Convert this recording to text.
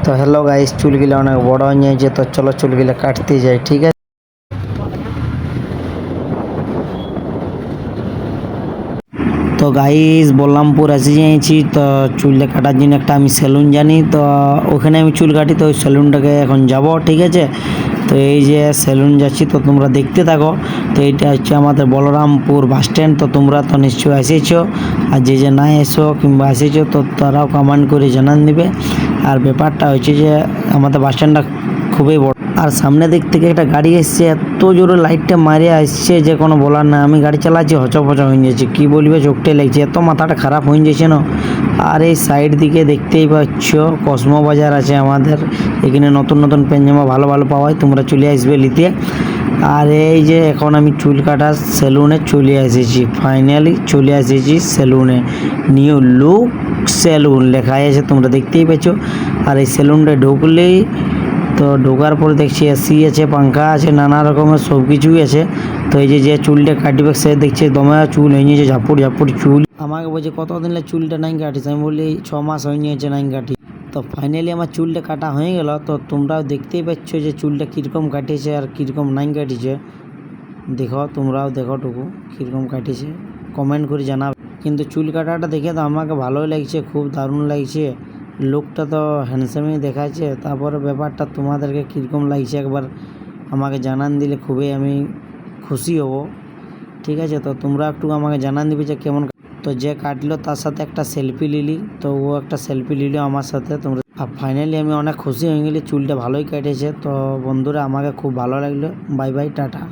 তো hello guys, চুলগুলো অনেক বড় হয়ে গিয়েছে, তো চলো চুলগুলো কাটতে যাই। ঠিক আছে, তো গাইস বলরামপুর এসে যাইছি। তো চুলটা কাটার জন্য একটা আমি সেলুন জানি, তো ওখানে আমি চুল কাটি। তো ওই সেলুনটাকে এখন যাব। ঠিক আছে, তো এই যে সেলুন যাচ্ছি, তো তোমরা দেখতে থাকো। তো এইটা হচ্ছে আমাদের বলরামপুর বাস স্ট্যান্ড। তো তোমরা তো নিশ্চয়ই এসেছো, আর যে যে না এসো কিংবা এসেছো তো তারাও কমেন্ট করে জানান দিবে। আর ব্যাপারটা হচ্ছে যে আমাদের বাস স্ট্যান্ডটা খুবই বড়, আর সামনে দিক থেকে একটা গাড়ি এসছে, এত জোরে লাইটটা মারিয়ে আসছে যে কোনো বলার না। আমি গাড়ি চালাচ্ছি, হচপচ হয়ে যাচ্ছে, কী বলবে, চোখটাই লাগছে, এত মাথাটা খারাপ হয়ে যাচ্ছে না। আর এই সাইড দিকে দেখতেই পাচ্ছ কসমো বাজার আছে আমাদের, এখানে নতুন নতুন পেনজামা ভালো ভালো পাওয়ায়, তোমরা চলে আসবে নিতে। আর এই যে এখন আমি চুল কাটার সেলুনে চলে এসেছি, ফাইনালি চলে এসেছি সেলুনে। নিউ লুক সেলুন লেখা আছে, তোমরা দেখতেই পাচ্ছ। আর এই সেলুনটা ঢুকলেই, তো ঢোকার পরে দেখছি এসি আছে, পাঙ্খা আছে, নানা রকমের সব কিছুই আছে। তো এই যে চুলটা কাটবে সে দেখছে দমে চুল হয়ে গিয়েছে, ঝাপুর ঝাপুর চুল। আমাকে বলছে কতদিন চুলটা নাই কাটিস, আমি বলি 6 মাস হয়ে গিয়েছে নাই কাটি। তো ফাইনালি আমার চুলটা কাটা হয়ে গেল। তো তোমরাও দেখতেই পাচ্ছ যে চুলটা কীরকম কাটিয়েছে আর কীরকম নাই কাটিয়েছে। দেখো, তোমরাও দেখো টুকু কীরকম কাটিয়েছে, কমেন্ট করে জানাবে। কিন্তু চুল কাটাটা দেখে তো আমাকে ভালোই লাগছে, খুব দারুণ লাগছে। লুকটা তো হ্যান্ডসামই দেখাচ্ছে। তারপরে ব্যাপারটা তোমাদেরকে কীরকম লাগছে একবার আমাকে জানান দিলে খুবই আমি খুশি হব। ঠিক আছে, তো তোমরা একটু আমাকে জানান দিবে যে কেমন। তো যে কাটলো তার সাথে একটা সেলফি নিলি, তো ও একটা সেলফি নিল আমার সাথে। তোমরা আর ফাইনালি আমি অনেক খুশি হয়ে গেলি, চুলটা ভালোই কেটেছে। তো বন্ধুরা আমাকে খুব ভালো লাগলো। Bye bye, tata.